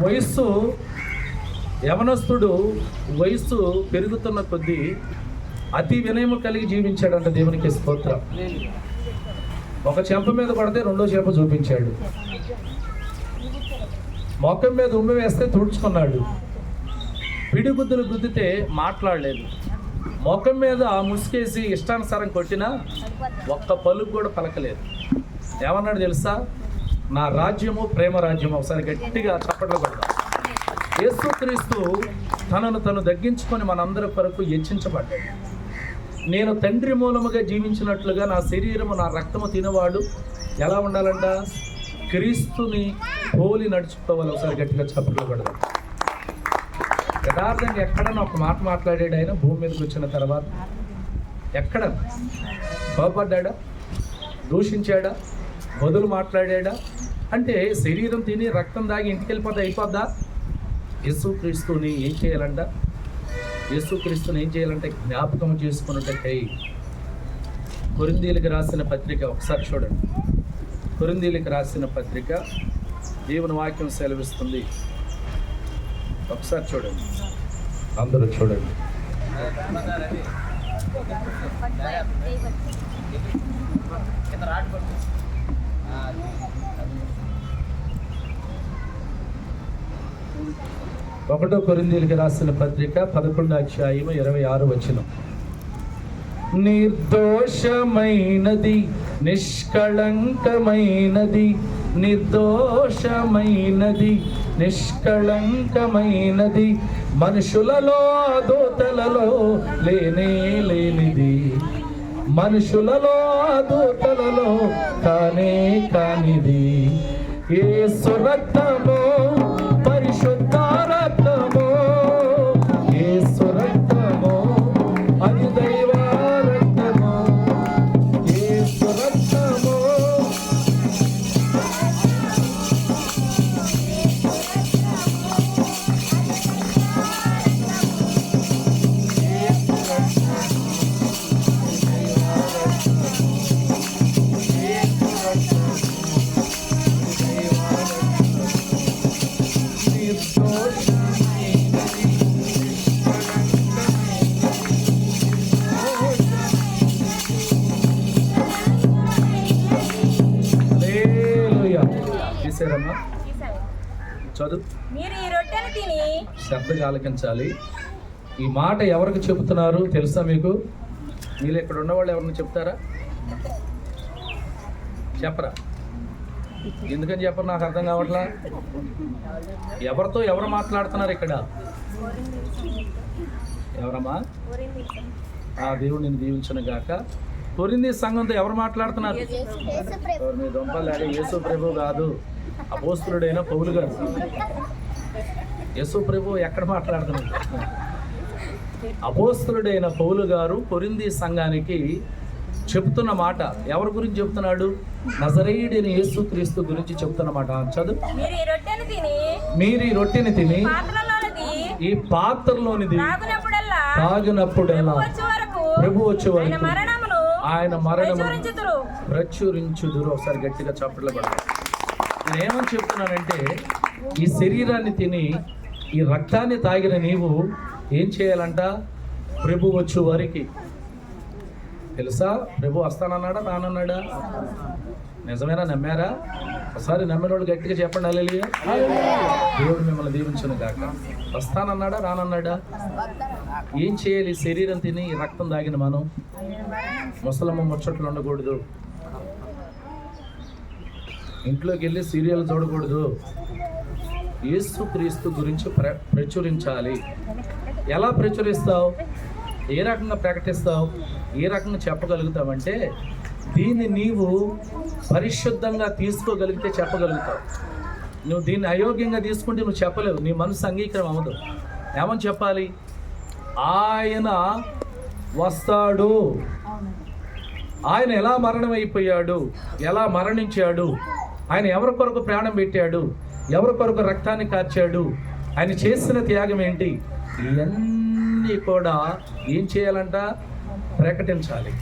వయస్సు యవనస్తుడు వయస్సు పెరుగుతున్న కొద్దీ అతి వినయము కలిగి జీవించాడంట. దేవునికి స్తోత్రం. ఒక చెంప మీద పడితే రెండో చెంప చూపించాడు, మొఖం మీద ఉమ్మి వేస్తే తుడుచుకున్నాడు, పిడిగుద్దులు గుద్దితే మాట్లాడలేదు, మొఖం మీద ముసుకేసి ఇష్టానుసారం కొట్టినా ఒక్క పలుకు కూడా పలకలేదు. ఏమన్నాడు తెలుసా? నా రాజ్యము ప్రేమ రాజ్యము. ఒకసారి గట్టిగా చప్పట్లు కొడదాం. యేసుక్రీస్తు తనను తను తగ్గించుకొని మనందరి కొరకు హెచ్చించబడ్డాడు. నేను తండ్రి మూలముగా జీవించినట్లుగా నా శరీరము నా రక్తము తినవాడు ఎలా ఉండాలంట? క్రీస్తుని పోలి నడుచుకోవాలి. ఒకసారి గట్టిగా చప్పట్లు కొడదాం. యథార్థంగా ఎక్కడన్నా ఒక మాట మాట్లాడాడు ఆయన భూమి మీదకి వచ్చిన తర్వాత? ఎక్కడ కోపడ్డా? దూషించాడా? బదులు మాట్లాడా? అంటే శరీరం తిని రక్తం దాగి ఇంటికి వెళ్ళిపోతే అయిపోద్దా? యేసుక్రీస్తుని ఏం చేయాలంట? యేసుక్రీస్తుని ఏం చేయాలంటే జ్ఞాపకం చేసుకున్నట్టయి. కొరింథీయులకు రాసిన పత్రిక ఒకసారి చూడండి. కొరింథీయులకు రాసిన పత్రిక దేవుని వాక్యం సెలవిస్తుంది. ఒకసారి చూడండి, అందరూ చూడండి. ఒకటో కొరింథీయులకు రాసిన పత్రిక 11వ అధ్యాయం 26వ వచనం. నిర్దోషమైనది, నిష్కళంకమైనది, నిర్దోషమైనది, నిష్కళంకమైనది, మనుషులలో దూతలలో లేనే లేనిది, మనుషులలో దూతలలో కానే కానిది, యేసు రక్తము పరిశుద్ధ రక్తము, యేసు రక్తము అది దైవ రక్తము, యేసు రక్తము. చదువు, శ్రద్ధగా ఆలకించాలి. ఈ మాట ఎవరికి చెబుతున్నారు తెలుసా మీకు? మీరు ఇక్కడ ఉన్నవాళ్ళు ఎవరిని చెప్తారా? చెప్పరా? ఎందుకని చెప్పరు? నాకు అర్థం కావట్లా. ఎవరితో ఎవరు మాట్లాడుతున్నారు ఇక్కడ? ఎవరమ్మా? ఆ దేవుడు నేను దీవించను గాక. కొరింథీ సంఘంతో ఎవరు మాట్లాడుతున్నారు? మీ దొంపలాగా యేసు ప్రభు కాదు, అపోస్తులుడైన పౌలు గారు. యేసు ప్రభు ఎక్కడ మాట్లాడుతున్నారు? అపోస్తులుడైన పౌలు గారు కొరింథీ సంఘానికి చెప్తున్న మాట ఎవరి గురించి చెప్తున్నాడు? నజరేయుడైన యేసుక్రీస్తు గురించి చెప్తున్న మాట. చదువు. మీరు ఈ రొట్టెని తిని ఈ పాత్రలోనిది తాగినప్పుడల్లా ప్రభు వచ్చే వరకు ఆయన మరణము ప్రచురించుదురు. ఒకసారి గట్టిగా చప్పట్లు పడాలి. నేను ఏమని చెప్తున్నానంటే, ఈ శరీరాన్ని తిని ఈ రక్తాన్ని తాగిన నీవు ఏం చేయాలంట? ప్రభు వచ్చు వారికి. తెలుసా? ప్రభు వస్తానన్నాడా రానన్నాడా? నిజమేనా? నమ్మారా? ఒకసారి నమ్మిన వాళ్ళు గట్టిగా చెప్పండి హల్లెలూయా. దేవుడు మిమ్మల్ని దీవించును గాక. వస్తానన్నాడా రానన్నాడా? ఏం చేయాలి? శరీరం తిని రక్తం తాగిన మనం ముసలమ్మ ముచ్చట్లు ఉండకూడదు, ఇంట్లోకి వెళ్ళి సీరియల్ చూడకూడదు, యేసుక్రీస్తు గురించి ప్రచురించాలి. ఎలా ప్రచురిస్తావు? ఏ రకంగా ప్రకటిస్తావు? ఏ రకంగా చెప్పగలుగుతావంటే, దీన్ని నీవు పరిశుద్ధంగా తీసుకోగలిగితే చెప్పగలుగుతావు. నువ్వు దీన్ని అయోగ్యంగా తీసుకుంటే నువ్వు చెప్పలేవు, నీ మనసు అంగీకారం అవ్వదు. ఏమని చెప్పాలి? ఆయన వస్తాడు, ఆయన ఎలా మరణం అయిపోయాడు, ఎలా మరణించాడు, ఆయన ఎవరి కొరకు ప్రాణం పెట్టాడు, ఎవరి కొరకు రక్తాన్ని కార్చాడు, ఆయన చేసిన త్యాగం ఏంటి, ఇవన్నీ కూడా ఏం చేయాలంట? ప్రకటించాలి.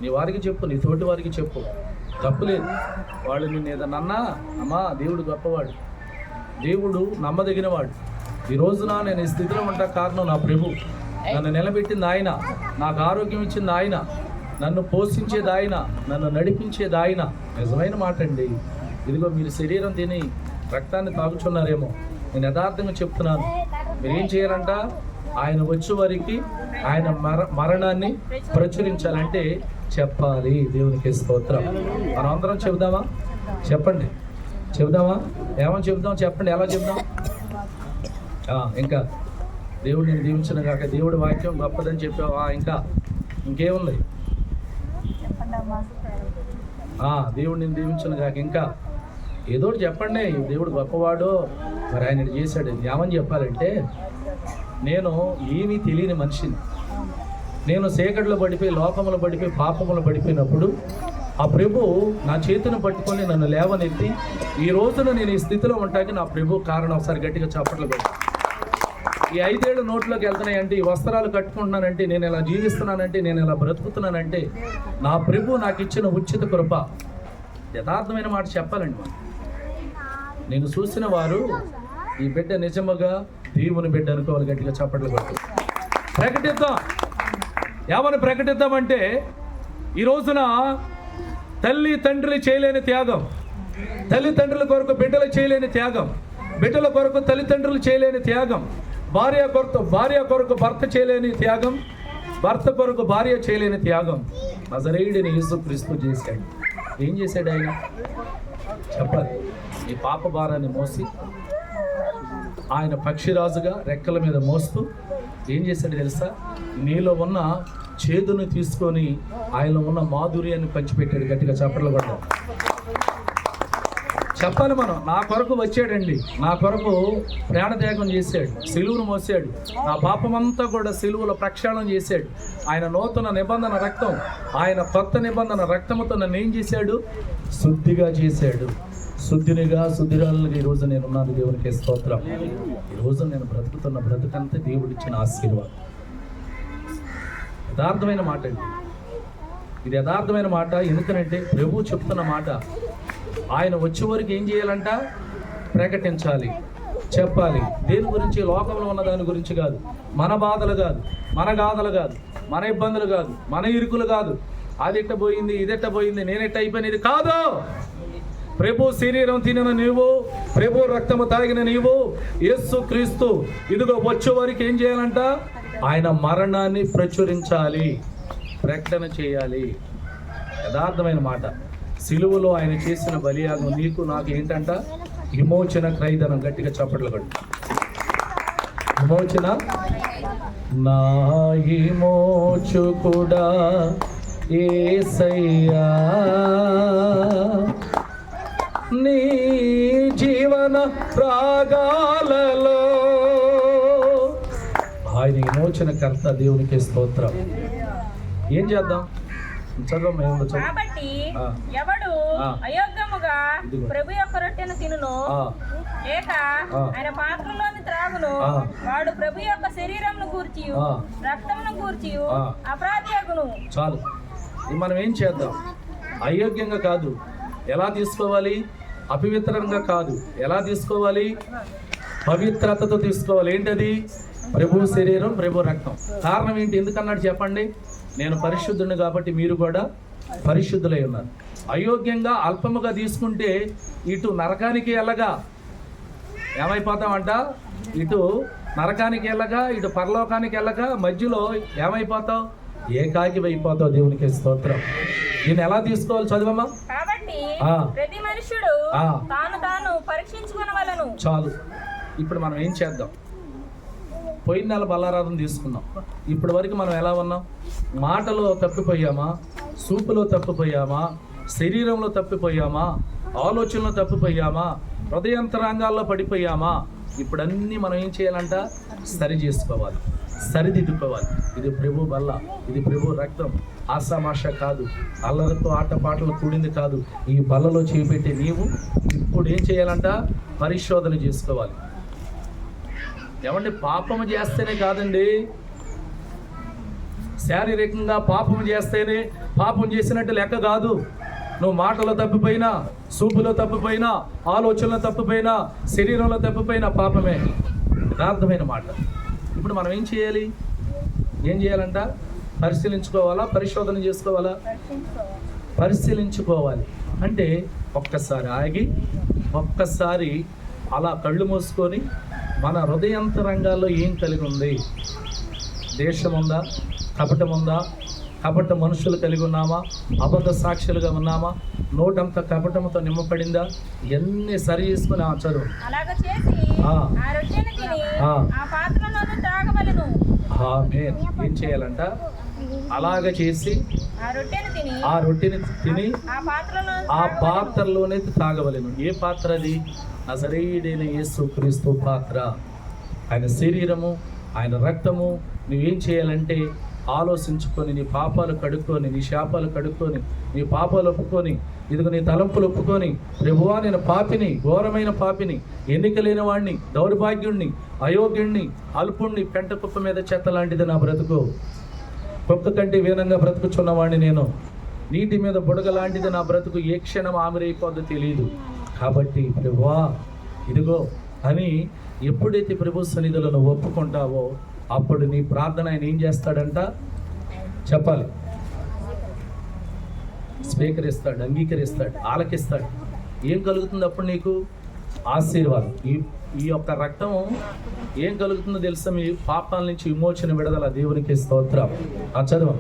నీ వారికి చెప్పు, నీ తోటి వారికి చెప్పు, తప్పులేదు. వాళ్ళు నిన్ను ఏదన్నా అన్నా, అమ్మా దేవుడు గొప్పవాడు, దేవుడు నమ్మదగినవాడు. ఈ రోజున నేను ఈ స్థితిలో ఉంటా కారణం నా ప్రభు. నన్ను నిలబెట్టింది ఆయన, నాకు ఆరోగ్యం ఇచ్చింది ఆయన, నన్ను పోషించేది ఆయన, నన్ను నడిపించేది ఆయన. నిజమైన మాట అండి. ఇదిగో మీరు శరీరం తిని రక్తాన్ని తాగుచున్నారేమో, నేను యథార్థంగా చెప్తున్నాను. మీరేం చేయాలంట? ఆయన వచ్చే వారికి ఆయన మరణాన్ని ప్రచురించాలంటే చెప్పాలి. దేవునికి స్తోత్రం. మనం అందరం చెబుదామా? చెప్పండి, చెబుదామా? ఏమని చెబుదాం? చెప్పండి, ఎలా చెబుదాం? ఇంకా దేవుడు నేను దీవించిన కాక దేవుడి వాక్యం గొప్పదని చెప్పావా? ఇంకా ఇంకేముంది? దేవుడు నేను దీవించిన కాక ఇంకా ఏదో చెప్పండి. దేవుడు గొప్పవాడు, మరి ఆయన చేశాడు. ఏమని చెప్పాలంటే, నేను ఏమీ తెలియని మనిషిని, నేను చీకటిలో పడిపోయి, లోకములో పడిపోయి, పాపములో పడిపోయినప్పుడు ఆ ప్రభు నా చేతిని పట్టుకొని నన్ను లేవనెత్తి ఈ రోజున నేను ఈ స్థితిలో ఉంటాకి నా ప్రభు కారణం. ఒకసారి గట్టిగా చప్పట్లు పెట్టి. ఈ 5 ఏళ్ళు నోట్లోకి వెళ్తున్నాయంటే, ఈ వస్త్రాలు కట్టుకుంటున్నానంటే, నేను ఇలా జీవిస్తున్నానంటే, నేను ఇలా బ్రతుకుతున్నానంటే నా ప్రభు నాకు ఇచ్చిన ఉచిత కృప. యథార్థమైన మాట చెప్పాలండి. నేను చూసిన వారు ఈ బిడ్డ నిజముగా దేవుని బిడ్డ అనుకోవాలి. గట్టిగా చప్పట్లు కొట్టి ప్రకటిద్దాం. ఏమని ప్రకటిద్దామంటే, ఈ రోజున తల్లి తండ్రులు చేయలేని త్యాగం, తల్లిదండ్రుల కొరకు బిడ్డలు చేయలేని త్యాగం, బిడ్డల కొరకు తల్లిదండ్రులు చేయలేని త్యాగం, భార్య కొరకు భర్త చేయలేని త్యాగం, భర్త కొరకు భార్య చేయలేని త్యాగం నజరేయుడైన యేసుక్రీస్తు చేశాడు. ఏం చేశాడు ఆయన? చెప్పాలి. ఈ పాప భారాన్ని మోసి ఆయన పక్షిరాజుగా రెక్కల మీద మోస్తూ ఏం చేశాడు తెలుసా? నీలో ఉన్న చేదును తీసుకొని ఆయనలో ఉన్న మాధుర్యాన్ని పంచిపెట్టాడు. గట్టిగా చప్పట్లు కొట్టాడు. చెప్పాలి మనం. నా కొరకు వచ్చాడండి, నా కొరకు ప్రాణత్యాగం చేశాడు, సిలువును మోసాడు, నా పాపమంతా కూడా సిలువులో ప్రక్షాళన చేశాడు. ఆయన నూతన నిబంధన రక్తం, ఆయన కొత్త నిబంధన రక్తముతో నన్ను ఏం చేశాడు? శుద్ధిగా చేశాడు. శుద్ధినిగా శుద్ధిరాలుగా ఈరోజు నేను ఉన్నాను. దేవునికి స్తోత్రం. ఈరోజు నేను బ్రతుకుతున్న బ్రతుకంతా దేవుడిచ్చిన ఆశీర్వాదం. యథార్థమైన మాట అండి ఇది, యథార్థమైన మాట. ఎందుకనంటే ప్రభు చెప్తున్న మాట. ఆయన వచ్చే వరకు ఏం చేయాలంట? ప్రకటించాలి, చెప్పాలి. దేని గురించి? లోకంలో ఉన్న దాని గురించి కాదు, మన బాధలు కాదు, మన గాథలు కాదు, మన ఇబ్బందులు కాదు, మన ఇరుకులు కాదు. అదెట్ట పోయింది, ఇదెట్ట పోయింది, నేనెట్ట అయిపోయినది కాదు. ప్రభు శరీరం తినిన నీవు, ప్రభు రక్తము తాగిన నీవు, యేసుక్రీస్తు ఇదిగో వచ్చే వరకు ఏం చేయాలంట? ఆయన మరణాన్ని ప్రచురించాలి, ప్రకటన చేయాలి. యథార్థమైన మాట. సిలువలో ఆయన చేసిన బలియాగం నీకు నాకు ఏంటంట? విమోచన క్రయధనం. గట్టిగా చప్పట్లు కొట్టు. విమోచన. నా విమోచకుడా యేసయ్యా, నీ జీవన రాగాలలో ఆయన విమోచనకర్త. దేవునికి స్తోత్రం. ఏం చేద్దాం? కాబట్టి ఎవడు అయోగ్యముగా ప్రభు యొక్క రొట్టెను తినును లేక ఆయన పాత్రలోని త్రాగును వాడు ప్రభు యొక్క శరీరమును గూర్చి రక్తమును గూర్చి అపరాధియగును. చాలు. మనం ఏం చేద్దాం? అయోగ్యంగా కాదు. ఎలా తీసుకోవాలి? అపవిత్రంగా కాదు. ఎలా తీసుకోవాలి? పవిత్రతతో తీసుకోవాలి. ఏంటది? ప్రభు శరీరం, ప్రభు రక్తం. కారణం ఏంటి? ఎందుకన్నాడు చెప్పండి? నేను పరిశుద్ధుడిని కాబట్టి మీరు కూడా పరిశుద్ధులై ఉన్నారు. అయోగ్యంగా అల్పముగా తీసుకుంటే ఇటు నరకానికి వెళ్ళగా ఏమైపోతామంట? ఇటు నరకానికి వెళ్ళగా, ఇటు పరలోకానికి వెళ్ళగా మధ్యలో ఏమైపోతావు? ఏకాకి అయిపోతావు. దేవునికి స్తోత్రం. దీన్ని ఎలా తీసుకోవాలి? చదువమ్మా. కాబట్టి ప్రతి మనుషుడు తాను పరీక్షించుకొనవలెను. చాలు. ఇప్పుడు మనం ఏం చేద్దాం? పోయిన నెల బల్లారాధన తీసుకున్నాం. ఇప్పటి వరకు మనం ఎలా ఉన్నాం? మాటలో తప్పిపోయామా? చూపులో తప్పిపోయామా? శరీరంలో తప్పిపోయామా? ఆలోచనలో తప్పిపోయామా? హృదయంతరాంగాల్లో పడిపోయామా? ఇప్పుడన్నీ మనం ఏం చేయాలంట? సరి చేసుకోవాలి, సరిదిద్దుకోవాలి. ఇది ప్రభు బల్ల, ఇది ప్రభు రక్తం. ఆశామాష కాదు, అల్లరితో ఆటపాటలు కూడింది కాదు. ఈ బల్లలో చేపెట్టే నీవు ఇప్పుడు ఏం చేయాలంట? పరిశోధన చేసుకోవాలి. ఏమంటే పాపము చేస్తేనే కాదండి, శారీరకంగా పాపం చేస్తేనే పాపం చేసినట్టు లెక్క కాదు. నువ్వు మాటలో తప్పిపోయినా, చూపులో తప్పిపోయినా, ఆలోచనలో తప్పిపోయినా, శరీరంలో తప్పిపోయినా పాపమే. యథార్థమైన మాట. ఇప్పుడు మనం ఏం చేయాలి? ఏం చేయాలంట? పరిశీలించుకోవాలా, పరిశోధన చేసుకోవాలా? పరిశీలించుకోవాలి. అంటే ఒక్కసారి ఆగి, ఒక్కసారి అలా కళ్ళు మూసుకొని మన హృదయాంతరంగాల్లో ఏం కలిగి ఉంది? దేశం ఉందా? కపటం ఉందా? కపట మనుషులు కలిగి ఉన్నామా? అబద్ధ సాక్షులుగా ఉన్నామా? నోటంతా కపటంతో నింపబడిందా? ఇవన్నీ సరి చేసుకుని చదువు. ఏం చేయాలంట? అలాగ చేసి ఆ రొట్టెని తిని ఆ పాత్రలోనే తాగవలెను. ఏ పాత్ర అది? నజరేయుడైన యేసుక్రీస్తు పాత్ర. ఆయన శరీరము, ఆయన రక్తము. నువ్వేం చేయాలంటే ఆలోచించుకొని, నీ పాపాలు కడుక్కొని, నీ శాపాలు కడుక్కొని, నీ పాపాలు ఒప్పుకొని, ఇదిగో నీ తలంపులు ఒప్పుకొని, ప్రభువా నేను పాపిని, ఘోరమైన పాపిని, ఎన్నిక లేని వాడిని, దౌర్భాగ్యుణ్ణి, అయోగ్యుణ్ణి, అల్పుణ్ణి, పెంట కుప్ప మీద చెత్త లాంటిది నా బ్రతుకు, కుక్క కంటే వీనంగా బ్రతుకుచున్నవాడిని నేను, నీటి మీద బుడగ లాంటిది నా బ్రతుకు, ఏ క్షణం ఆవిరైపోద్దో తెలియదు. కాబట్టి ప్రభువా ఇదిగో అని ఎప్పుడైతే ప్రభు సన్నిధిలో నువ్వు ఒప్పుకుంటావో అప్పుడు నీ ప్రార్థన ఆయన ఏం చేస్తాడంట? చెప్పాలి. స్వీకరిస్తాడు, అంగీకరిస్తాడు, ఆలకిస్తాడు. ఏం కలుగుతుంది అప్పుడు నీకు? ఆశీర్వాదం. ఈ యొక్క రక్తం ఏం కలుగుతుందో తెలుసా? మీ పాపాల నుంచి విమోచన, విడుదల. దేవునికి స్తోత్రం. చదువు.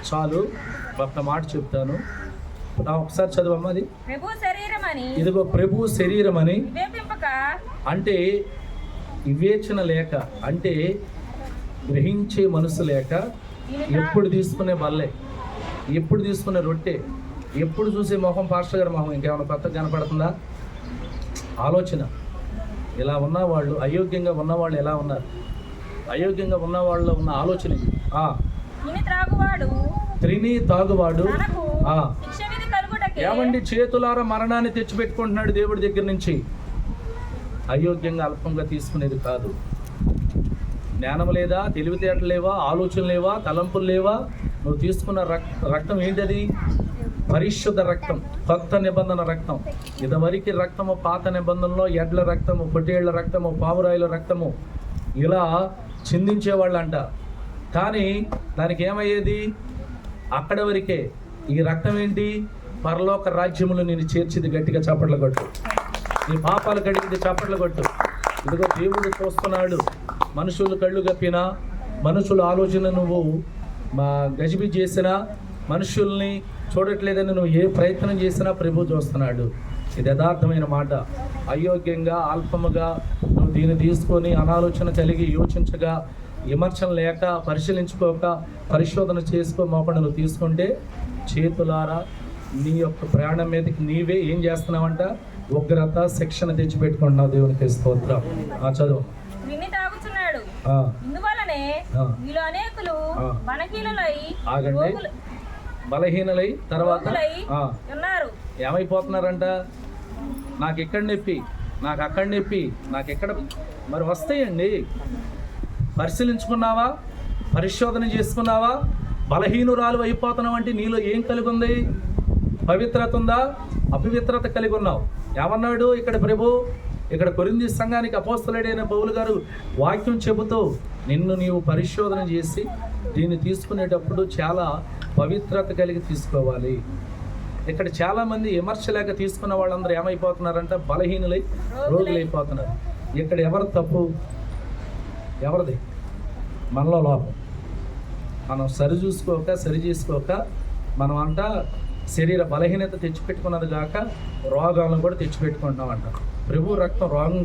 చాలు, ఒక్క మాట చెప్తాను, ఒకసారి చదువమ్మా. అది ఇదిగో ప్రభు శరీరం అని. అంటే వివేచన లేక, అంటే గ్రహించే మనసు లేక, ఎప్పుడు తీసుకునే బల్లే, ఎప్పుడు తీసుకునే రొట్టె, ఎప్పుడు చూసే మొహం, పాస్టర్ గారి మొహం ఇంకేమైనా కొత్తగా కనపడుతుందా? ఆలోచన. ఇలా ఉన్నవాళ్ళు, అయోగ్యంగా ఉన్నవాళ్ళు ఎలా ఉన్నారు? అయోగ్యంగా ఉన్న వాళ్ళలో ఉన్న ఆలోచన ఇది. త్రిని తాగువాడు ఏమండి చేతులారా మరణాన్ని తెచ్చిపెట్టుకుంటున్నాడు దేవుడి దగ్గర నుంచి. అయోగ్యంగా అల్పంగా తీసుకునేది కాదు. జ్ఞానం లేదా, తెలివితేటలు లేవా, ఆలోచన లేవా, తలంపులు లేవా? నువ్వు తీసుకున్న రక్తం ఏంటది? పరిశుద్ధ రక్తం, కొత్త నిబంధన రక్తం. ఇదివరకు రక్తము పాత నిబంధనలో ఎడ్ల రక్తము, పొట్టేళ్ల రక్తము, పావురాయిల రక్తము ఇలా చిందించేవాళ్ళంట. కానీ దానికి ఏమయ్యేది? అక్కడ వరకే. ఈ రక్తం ఏంటి? పరలోక రాజ్యములు నేను చేర్చిది. గట్టిగా చప్పట్లు కొట్టు. నీ పాపాలు కడిగితే చప్పట్లు కొట్టు. ఇదిగో దేవుడు చూస్తున్నాడు. మనుషులు కళ్ళు గప్పినా, మనుషుల ఆలోచన నువ్వు గజిబి చేసినా, మనుషుల్ని చూడట్లేదని నువ్వు ఏ ప్రయత్నం చేసినా ప్రభు చూస్తున్నాడు. ఇది యథార్థమైన మాట. అయోగ్యంగా, అల్పముగా నువ్వు దీన్ని తీసుకొని అనాలోచన కలిగి యోచించగా, విమర్శన లేక, పరిశీలించుకోక, పరిశోధన చేసుకోమోకుండా నువ్వు తీసుకుంటే చేతులారా నీ యొక్క ప్రాణం మీదకి నీవే ఏం చేస్తున్నావంట? ఉగ్రత, శిక్షణ తెచ్చిపెట్టుకుంటున్నావు. దేవునికి స్తోత్రం. చదువు. ఆగండి. బలహీనలై తర్వాత ఏమైపోతున్నారంట? నాకు ఎక్కడ నొప్పి, నాకు అక్కడ నొప్పి, నాకు ఎక్కడ. మరి వస్తాయండి. పరిశీలించుకున్నావా? పరిశోధన చేసుకున్నావా? బలహీనురాలు అయిపోతున్నావు అంటే నీలో ఏం కలిగి ఉంది? పవిత్రత ఉందా? అపవిత్రత కలిగి ఉన్నావు. ఏమన్నాడు ఇక్కడ ప్రభు? ఇక్కడ కొరింథీ సంఘానికి అపోస్తలుడైన పౌలు గారు వాక్యం చెబుతూ, నిన్ను నీవు పరిశోధన చేసి దీన్ని తీసుకునేటప్పుడు చాలా పవిత్రత కలిగి తీసుకోవాలి. ఇక్కడ చాలామంది విమర్శ లేక తీసుకున్న వాళ్ళందరూ ఏమైపోతున్నారంట? బలహీనులై రోగులైపోతున్నారు. ఇక్కడ ఎవరు తప్పు? ఎవరిది? మనలో లోపం. మనం సరి చేసుకోక మనం అంట శరీర బలహీనత తెచ్చిపెట్టుకున్నది కాక రోగాలను కూడా తెచ్చిపెట్టుకుంటున్నామంట. ప్రభు రక్తం రోగం